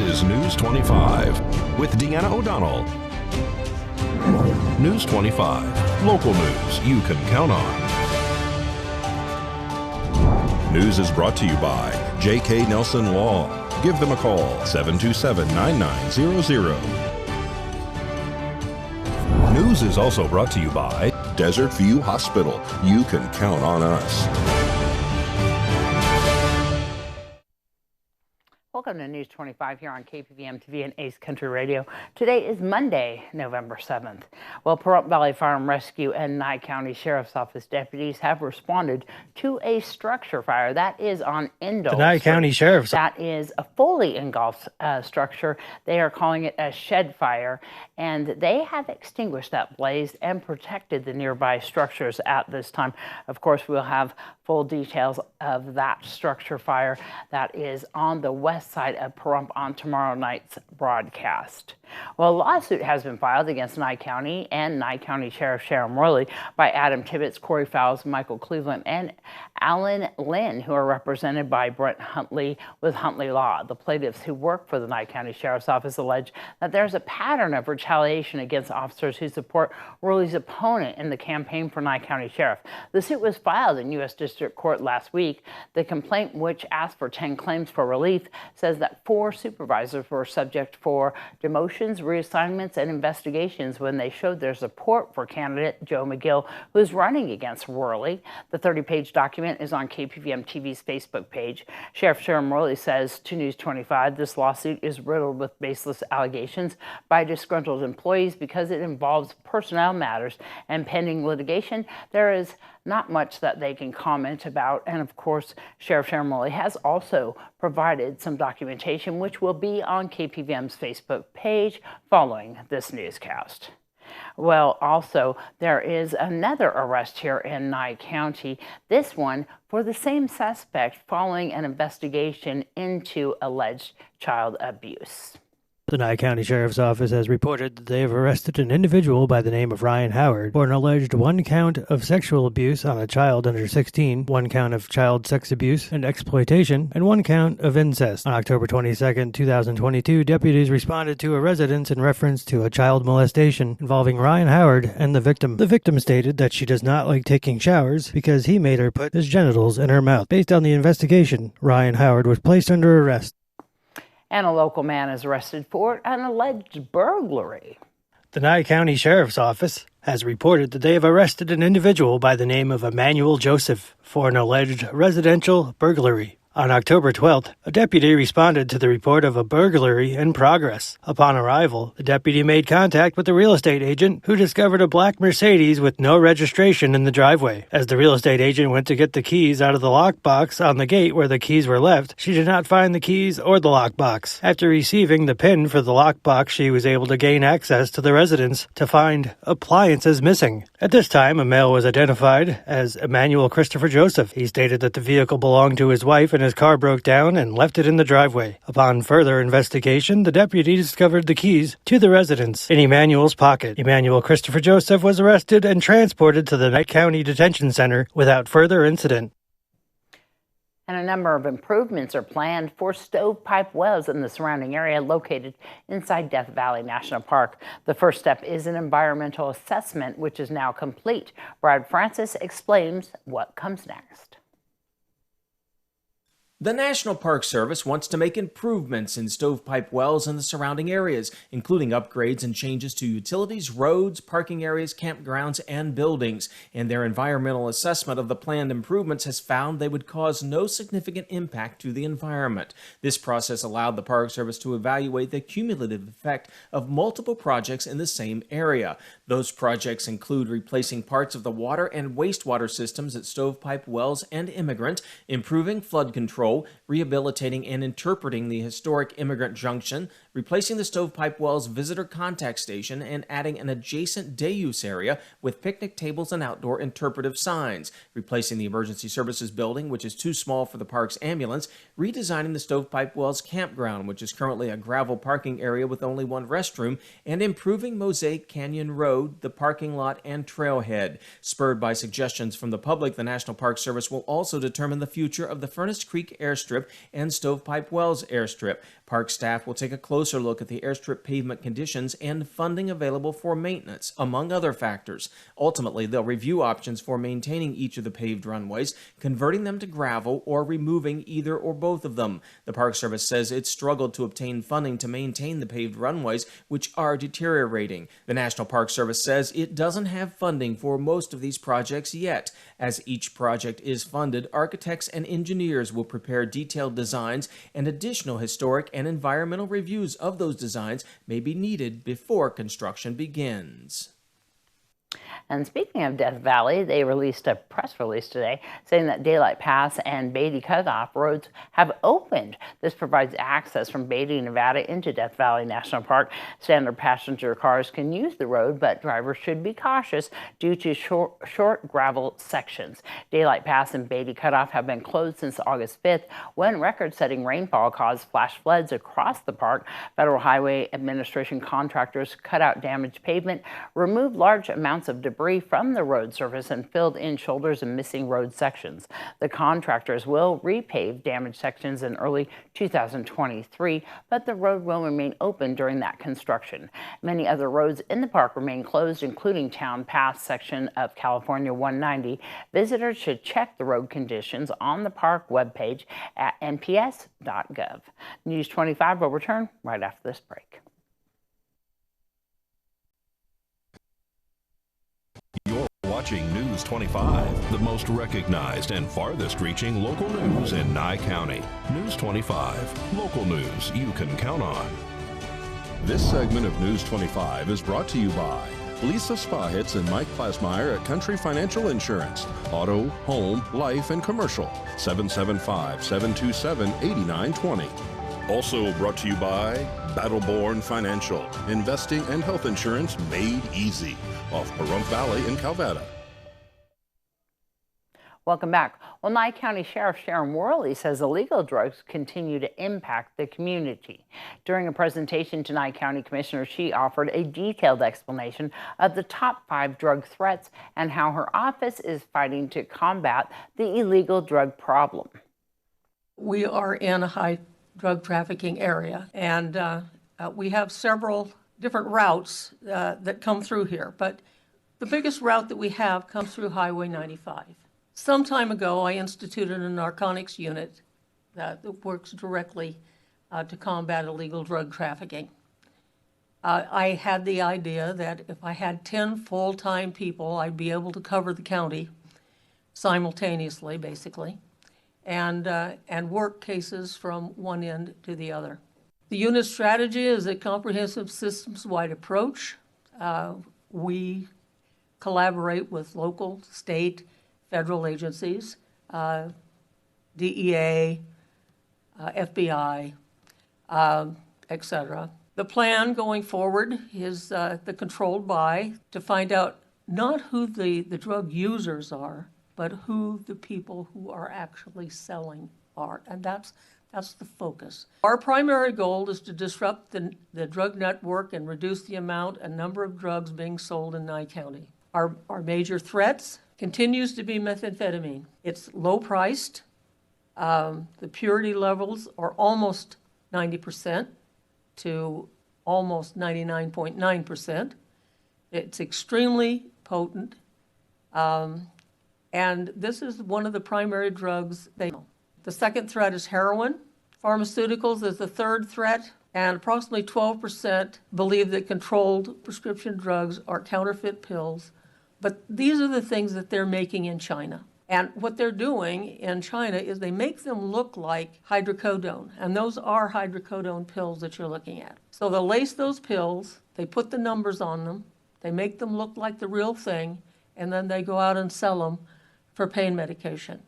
is News 25 with Deanna O'Donnell. News 25, local news you can count on. News is brought to you by J.K. Nelson Law. Give them a call, 727-9900. News is also brought to you by Desert View Hospital. You can count on us. Welcome to News 25 here on KPVM TV and Ace Country Radio. Today is Monday, November 7th. Well, Pahrump Valley Fire and Rescue and Nye County Sheriff's Office deputies have responded to a structure fire that is on Indole. The Nye County Sheriff's. That is a fully engulfed structure. They are calling it a shed fire, and they have extinguished that blaze and protected the nearby structures at this time. Of course, we'll have full details of that structure fire that is on the west side of Pahrump on tomorrow night's broadcast. Well, a lawsuit has been filed against Nye County and Nye County Sheriff Sharon Worley by Adam Tibbetts, Corey Fowles, Michael Cleveland, and Alan Lynn, who are represented by Brent Huntley with Huntley Law. The plaintiffs who work for the Nye County Sheriff's Office allege that there's a pattern of retaliation against officers who support Worley's opponent in the campaign for Nye County Sheriff. The suit was filed in U.S. District Court last week. The complaint, which asked for 10 claims for relief, says that 4 supervisors were subject for demotions, reassignments, and investigations when they showed their support for candidate Joe McGill, who is running against Worley. The 30-page document is on KPVM TV's Facebook page. Sheriff Sharon Worley says to News 25, this lawsuit is riddled with baseless allegations by disgruntled employees because it involves personnel matters and pending litigation. There is not much that they can comment about. And of course, Sheriff Sharon Worley has also provided some documentation, which will be on KPVM's Facebook page following this newscast. Well, also, there is another arrest here in Nye County, this one for the same suspect following an investigation into alleged child abuse. The Nye County Sheriff's Office has reported that they have arrested an individual by the name of Ryan Howard for an alleged 1 count of sexual abuse on a child under 16, 1 count of child sex abuse and exploitation, and 1 count of incest. On October 22, 2022, deputies responded to a residence in reference to a child molestation involving Ryan Howard and the victim. The victim stated that she does not like taking showers because he made her put his genitals in her mouth. Based on the investigation, Ryan Howard was placed under arrest. And a local man is arrested for an alleged burglary. The Nye County Sheriff's Office has reported that they have arrested an individual by the name of Emmanuel Joseph for an alleged residential burglary. On October 12th, a deputy responded to the report of a burglary in progress. Upon arrival, the deputy made contact with the real estate agent, who discovered a black Mercedes with no registration in the driveway. As the real estate agent went to get the keys out of the lockbox on the gate where the keys were left, she did not find the keys or the lockbox. After receiving the PIN for the lockbox, she was able to gain access to the residence to find appliances missing. At this time, a male was identified as Emmanuel Christopher Joseph. He stated that the vehicle belonged to his wife and his car broke down and left it in the driveway. Upon further investigation, the deputy discovered the keys to the residence in Emmanuel's pocket. Emmanuel Christopher Joseph was arrested and transported to the Nye County Detention Center without further incident. And a number of improvements are planned for stovepipe wells in the surrounding area located inside Death Valley National Park. The first step is an environmental assessment, which is now complete. Brad Francis explains what comes next. The National Park Service wants to make improvements in stovepipe wells in the surrounding areas, including upgrades and changes to utilities, roads, parking areas, campgrounds, and buildings. And their environmental assessment of the planned improvements has found they would cause no significant impact to the environment. This process allowed the Park Service to evaluate the cumulative effect of multiple projects in the same area. Those projects include replacing parts of the water and wastewater systems at stovepipe wells and Immigrant, improving flood control, rehabilitating and interpreting the historic Immigrant Junction, replacing the Stovepipe Wells visitor contact station, and adding an adjacent day use area with picnic tables and outdoor interpretive signs, replacing the emergency services building, which is too small for the park's ambulance, redesigning the Stovepipe Wells campground, which is currently a gravel parking area with only 1 restroom, and improving Mosaic Canyon Road, the parking lot, and trailhead. Spurred by suggestions from the public, the National Park Service will also determine the future of the Furnace Creek Airstrip and Stovepipe Wells Airstrip. Park staff will take a closer look at the airstrip pavement conditions and funding available for maintenance, among other factors. Ultimately, they'll review options for maintaining each of the paved runways, converting them to gravel, or removing either or both of them. The Park Service says it struggled to obtain funding to maintain the paved runways, which are deteriorating. The National Park Service says it doesn't have funding for most of these projects yet. As each project is funded, architects and engineers will prepare detailed designs, and additional historic and environmental reviews of those designs may be needed before construction begins. And speaking of Death Valley, they released a press release today saying that Daylight Pass and Beatty Cutoff roads have opened. This provides access from Beatty, Nevada into Death Valley National Park. Standard passenger cars can use the road, but drivers should be cautious due to short gravel sections. Daylight Pass and Beatty Cutoff have been closed since August 5th when record-setting rainfall caused flash floods across the park. Federal Highway Administration contractors cut out damaged pavement, removed large amounts of debris from the road surface, and filled in shoulders and missing road sections. The contractors will repave damaged sections in early 2023, but the road will remain open during that construction. Many other roads in the park remain closed, including Town Pass section of California 190. Visitors should check the road conditions on the park webpage at nps.gov. News 25 will return right after this break. Watching News 25, the most recognized and farthest-reaching local news in Nye County. News 25, local news you can count on. This segment of News 25 is brought to you by Lisa Spahitz and Mike Plasmeyer at Country Financial Insurance. Auto, home, life, and commercial. 775-727-8920. Also brought to you by Battleborn Financial. Investing and health insurance made easy. Off Pahrump Valley in Calvada. Welcome back. Well, Nye County Sheriff Sharon Worley says illegal drugs continue to impact the community. During a presentation to Nye County Commissioners, she offered a detailed explanation of the top 5 drug threats and how her office is fighting to combat the illegal drug problem. We are in a high drug trafficking area, and we have several different routes that come through here, but the biggest route that we have comes through Highway 95. Some time ago, I instituted a narcotics unit that works directly to combat illegal drug trafficking. I had the idea that if I had 10 full-time people, I'd be able to cover the county simultaneously, basically, and work cases from one end to the other. The unit strategy is a comprehensive systems-wide approach. We collaborate with local, state, federal agencies, DEA, FBI, etc. The plan going forward is the controlled buy to find out not who the drug users are, but who the people who are actually selling are, and that's the focus. Our primary goal is to disrupt the drug network and reduce the amount and number of drugs being sold in Nye County. Our major threats continues to be methamphetamine. It's low priced. The purity levels are almost 90% to almost 99.9%. It's extremely potent. And this is one of the primary drugs they know. The second threat is heroin. Pharmaceuticals is the third threat, and approximately 12% believe that controlled prescription drugs are counterfeit pills. But these are the things that they're making in China. And what they're doing in China is they make them look like hydrocodone, and those are hydrocodone pills that you're looking at. So they'll lace those pills, they put the numbers on them, they make them look like the real thing, and then they go out and sell them for pain medication.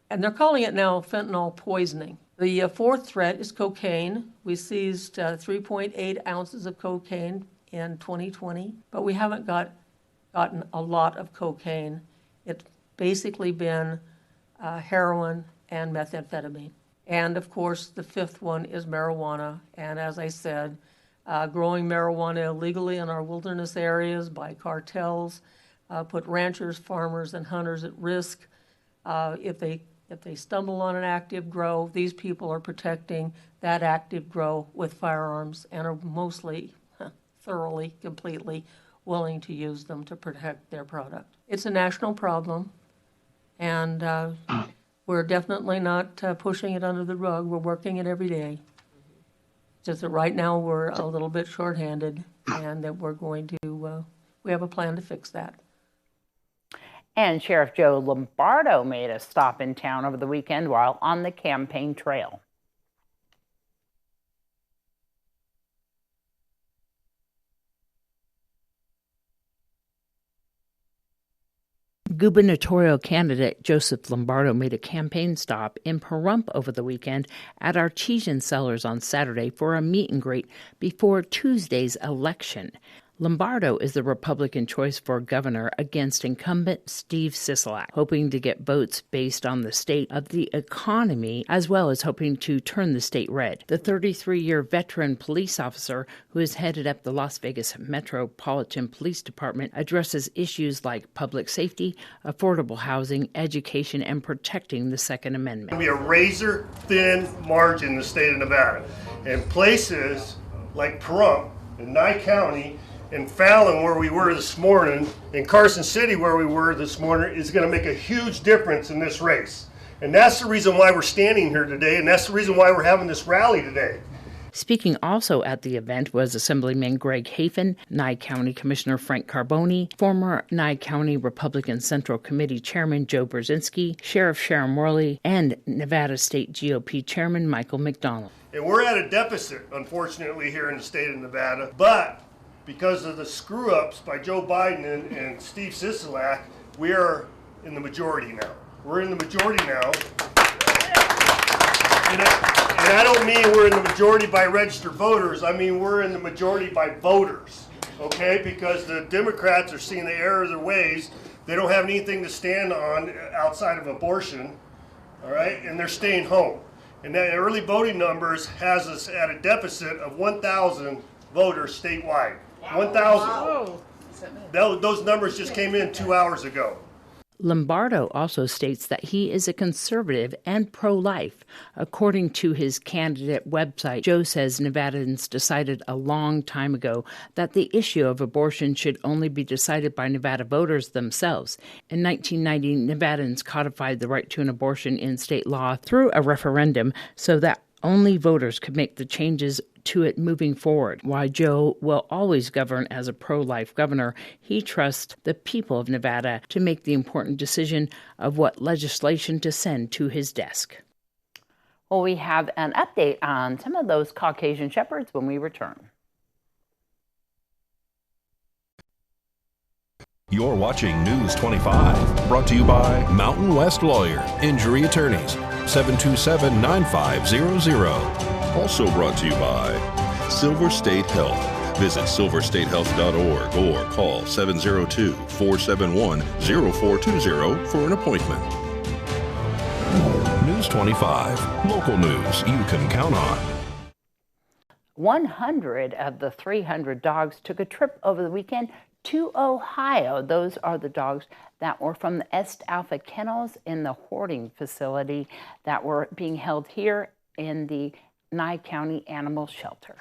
And they're calling it now fentanyl poisoning. The fourth threat is cocaine. We seized 3.8 ounces of cocaine in 2020, but we haven't gotten a lot of cocaine. It's basically been heroin and methamphetamine. And of course, the fifth one is marijuana. And as I said, growing marijuana illegally in our wilderness areas by cartels put ranchers, farmers, and hunters at risk if they If they stumble on an active grow, these people are protecting that active grow with firearms and are mostly, thoroughly, completely willing to use them to protect their product. It's a national problem, and we're definitely not pushing it under the rug. We're working it every day. Just that right now we're a little bit shorthanded, and that we're going to, we have a plan to fix that. And Sheriff Joe Lombardo made a stop in town over the weekend while on the campaign trail. Gubernatorial candidate Joseph Lombardo made a campaign stop in Pahrump over the weekend at Artesian Cellars on Saturday for a meet and greet before Tuesday's election. Lombardo is the Republican choice for governor against incumbent Steve Sisolak, hoping to get votes based on the state of the economy, as well as hoping to turn the state red. The 33-year veteran police officer who has headed up the Las Vegas Metropolitan Police Department addresses issues like public safety, affordable housing, education, and protecting the Second Amendment. It's going to be a razor-thin margin in the state of Nevada. And places like Pahrump in Nye County, in Fallon, where we were this morning, in Carson City, where we were this morning, is going to make a huge difference in this race. And that's the reason why we're standing here today, and that's the reason why we're having this rally today. Speaking also at the event was Assemblyman Greg Hafen, Nye County Commissioner Frank Carboni, former Nye County Republican Central Committee Chairman Joe Brzezinski, Sheriff Sharon Worley, and Nevada State GOP Chairman Michael McDonald. And we're at a deficit, unfortunately, here in the state of Nevada, but because of the screw-ups by Joe Biden and Steve Sisolak, we are in the majority now. We're in the majority now. And I don't mean we're in the majority by registered voters. I mean we're in the majority by voters, okay? Because the Democrats are seeing the error of their ways. They don't have anything to stand on outside of abortion, all right? And they're staying home. And that early voting numbers has us at a deficit of 1,000 voters statewide. 1,000. Those numbers just came in 2 hours ago. Lombardo also states that he is a conservative and pro-life. According to his candidate website, Joe says Nevadans decided a long time ago that the issue of abortion should only be decided by Nevada voters themselves. In 1990, Nevadans codified the right to an abortion in state law through a referendum so that only voters could make the changes to it moving forward. While Joe will always govern as a pro-life governor, he trusts the people of Nevada to make the important decision of what legislation to send to his desk. Well, we have an update on some of those Caucasian shepherds when we return. You're watching News 25, brought to you by Mountain West Lawyer, Injury Attorneys, 727-9500. Also brought to you by Silver State Health. Visit silverstatehealth.org or call 702-471-0420 for an appointment. News 25, local news you can count on. 100 of the 300 dogs took a trip over the weekend to Ohio. Those are the dogs that were from the Est Alpha kennels in the hoarding facility that were being held here in the Nye County Animal Shelter.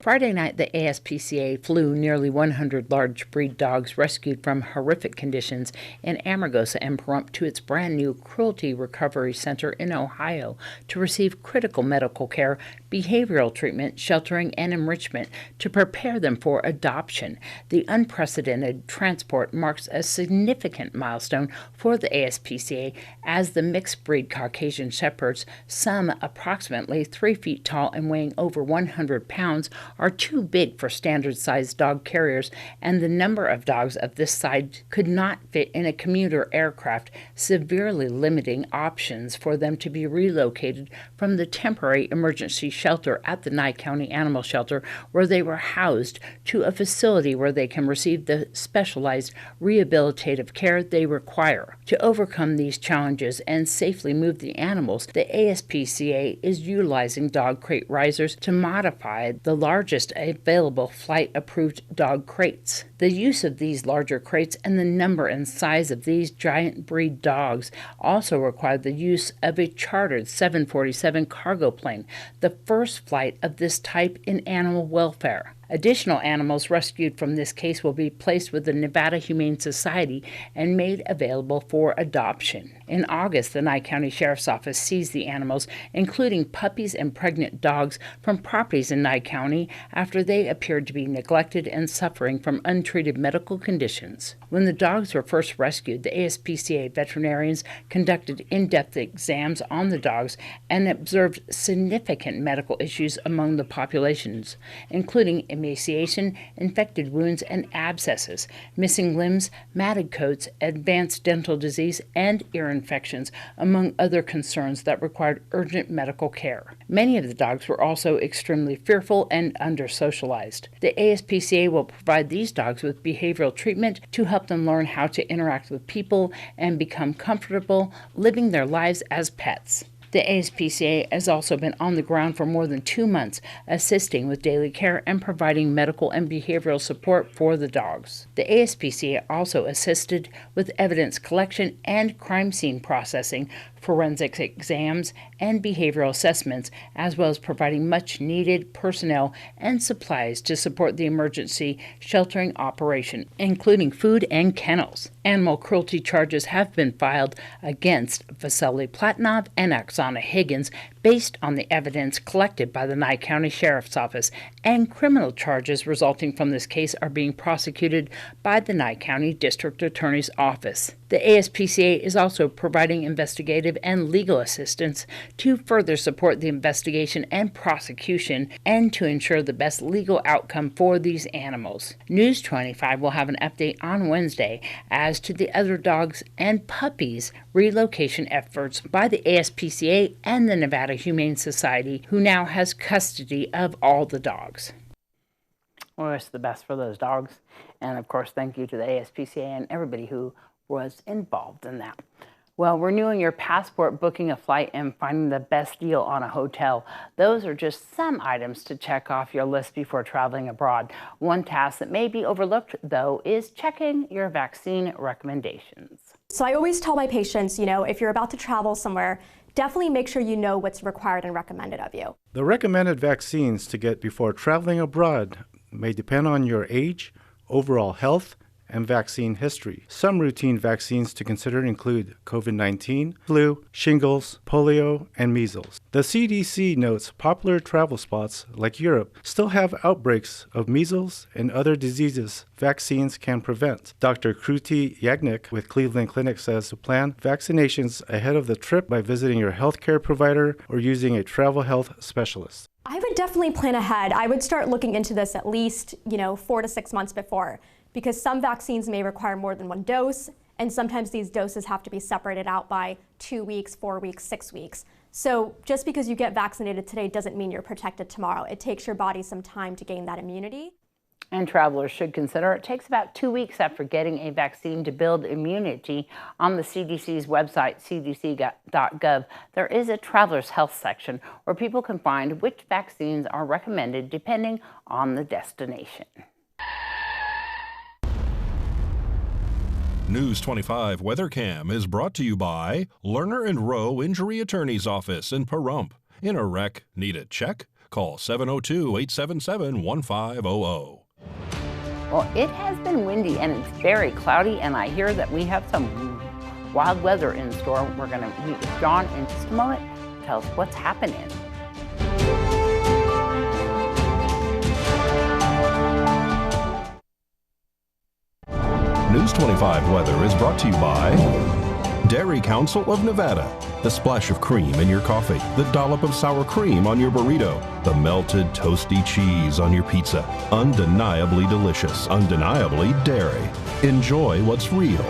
Friday night, the ASPCA flew nearly 100 large breed dogs rescued from horrific conditions in Amargosa and Pahrump to its brand new Cruelty Recovery Center in Ohio to receive critical medical care, behavioral treatment, sheltering, and enrichment to prepare them for adoption. The unprecedented transport marks a significant milestone for the ASPCA as the mixed breed Caucasian Shepherds, some approximately 3 feet tall and weighing over 100 pounds, are too big for standard-sized dog carriers, and the number of dogs of this size could not fit in a commuter aircraft, severely limiting options for them to be relocated from the temporary emergency shelter at the Nye County Animal Shelter, where they were housed, to a facility where they can receive the specialized rehabilitative care they require. To overcome these challenges and safely move the animals, the ASPCA is utilizing dog crate risers to modify the large largest available flight-approved dog crates. The use of these larger crates and the number and size of these giant breed dogs also required the use of a chartered 747 cargo plane, the first flight of this type in animal welfare. Additional animals rescued from this case will be placed with the Nevada Humane Society and made available for adoption. In August, the Nye County Sheriff's Office seized the animals, including puppies and pregnant dogs, from properties in Nye County after they appeared to be neglected and suffering from untreated medical conditions. When the dogs were first rescued, the ASPCA veterinarians conducted in-depth exams on the dogs and observed significant medical issues among the populations, including emaciation, infected wounds and abscesses, missing limbs, matted coats, advanced dental disease, and ear infections, among other concerns that required urgent medical care. Many of the dogs were also extremely fearful and under-socialized. The ASPCA will provide these dogs with behavioral treatment to help them learn how to interact with people and become comfortable living their lives as pets. The ASPCA has also been on the ground for more than 2 months, assisting with daily care and providing medical and behavioral support for the dogs. The ASPCA also assisted with evidence collection and crime scene processing, forensics exams, and behavioral assessments, as well as providing much-needed personnel and supplies to support the emergency sheltering operation, including food and kennels. Animal cruelty charges have been filed against Vasily Platonov and Oksana Higgins based on the evidence collected by the Nye County Sheriff's Office, and criminal charges resulting from this case are being prosecuted by the Nye County District Attorney's Office. The ASPCA is also providing investigative and legal assistance to further support the investigation and prosecution and to ensure the best legal outcome for these animals. News 25 will have an update on Wednesday as to the other dogs and puppies relocation efforts by the ASPCA and the Nevada Humane Society, who now has custody of all the dogs. We wish the best for those dogs. And of course, thank you to the ASPCA and everybody who was involved in that. Well, renewing your passport, booking a flight, and finding the best deal on a hotel. Those are just some items to check off your list before traveling abroad. One task that may be overlooked, though, is checking your vaccine recommendations. So I always tell my patients, if you're about to travel somewhere, definitely make sure you know what's required and recommended of you. The recommended vaccines to get before traveling abroad may depend on your age, overall health, and vaccine history. Some routine vaccines to consider include COVID-19, flu, shingles, polio, and measles. The CDC notes popular travel spots like Europe still have outbreaks of measles and other diseases vaccines can prevent. Dr. Kruti Yagnik with Cleveland Clinic says to plan vaccinations ahead of the trip by visiting your healthcare provider or using a travel health specialist. I would definitely plan ahead. I would start looking into this at least, 4 to 6 months before, because some vaccines may require more than one dose, and sometimes these doses have to be separated out by 2 weeks, 4 weeks, 6 weeks. So just because you get vaccinated today doesn't mean you're protected tomorrow. It takes your body some time to gain that immunity. And travelers should consider it takes about 2 weeks after getting a vaccine to build immunity. On the CDC's website, cdc.gov, there is a traveler's health section where people can find which vaccines are recommended depending on the destination. News 25 Weather Cam is brought to you by Lerner and Rowe Injury Attorney's Office in Pahrump. In a wreck, need a check? Call 702-877-1500. Well, it has been windy and it's very cloudy, and I hear that we have some wild weather in store. We're going to meet with John in just a moment to tell us what's happening. News 25 weather is brought to you by Dairy Council of Nevada. The splash of cream in your coffee, the dollop of sour cream on your burrito, the melted toasty cheese on your pizza. Undeniably delicious, undeniably dairy. Enjoy what's real.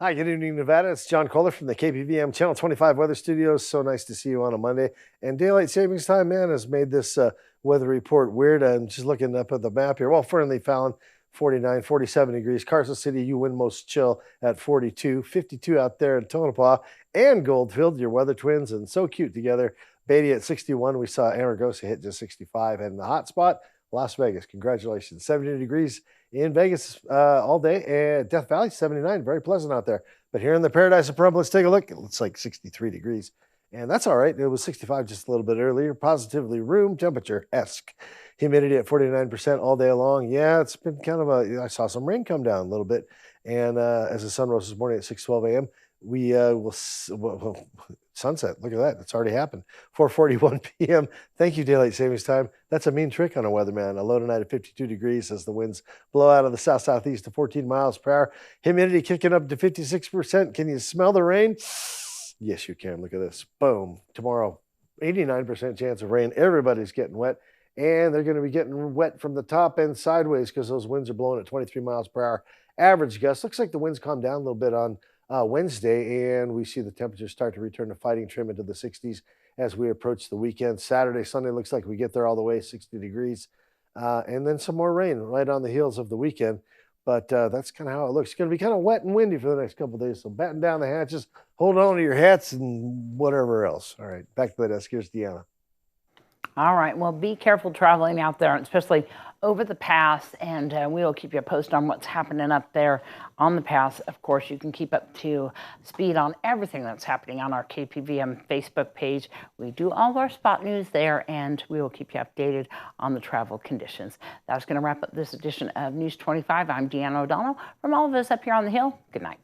Hi, good evening, Nevada. It's John Kohler from the KPVM Channel 25 Weather Studios. So nice to see you on a Monday. And daylight savings time, man, has made this weather report weird. I'm just looking up at the map here. Well, Fernley, Fallon, 49, 47 degrees. Carson City, you win most chill at 42. 52 out there in Tonopah and Goldfield, your weather twins, and so cute together. Beatty at 61. We saw Amargosa hit just 65. And the hot spot, Las Vegas. Congratulations. 70 degrees in Vegas all day. And Death Valley, 79. Very pleasant out there. But here in the Paradise of Pahrump, let's take a look. It's like 63 degrees. And that's all right. It was 65 just a little bit earlier. Positively room temperature-esque. Humidity at 49% all day long. Yeah, it's been kind of I saw some rain come down a little bit. And as the sun rose this morning at 6:12 a.m., we will sunset. Look at that. It's already happened. 4:41 p.m. Thank you, Daylight Savings Time. That's a mean trick on a weatherman. A low tonight at 52 degrees as the winds blow out of the south-southeast to 14 miles per hour. Humidity kicking up to 56%. Can you smell the rain? Yes, you can. Look at this. Boom. Tomorrow, 89% chance of rain. Everybody's getting wet. And they're going to be getting wet from the top and sideways because those winds are blowing at 23 miles per hour. Average gusts. Looks like the winds calm down a little bit on Wednesday, and we see the temperatures start to return to fighting trim into the 60s as we approach the weekend. Saturday, Sunday looks like we get there all the way, 60 degrees. And then some more rain right on the heels of the weekend. But that's kind of how it looks. It's going to be kind of wet and windy for the next couple of days. So batten down the hatches, hold on to your hats and whatever else. All right, back to the desk. Here's Deanna. All right. Well, be careful traveling out there, especially over the pass, and we will keep you posted on what's happening up there on the pass. Of course, you can keep up to speed on everything that's happening on our KPVM Facebook page. We do all of our spot news there, and we will keep you updated on the travel conditions. That's going to wrap up this edition of News 25. I'm Deanna O'Donnell. From all of us up here on the Hill, good night.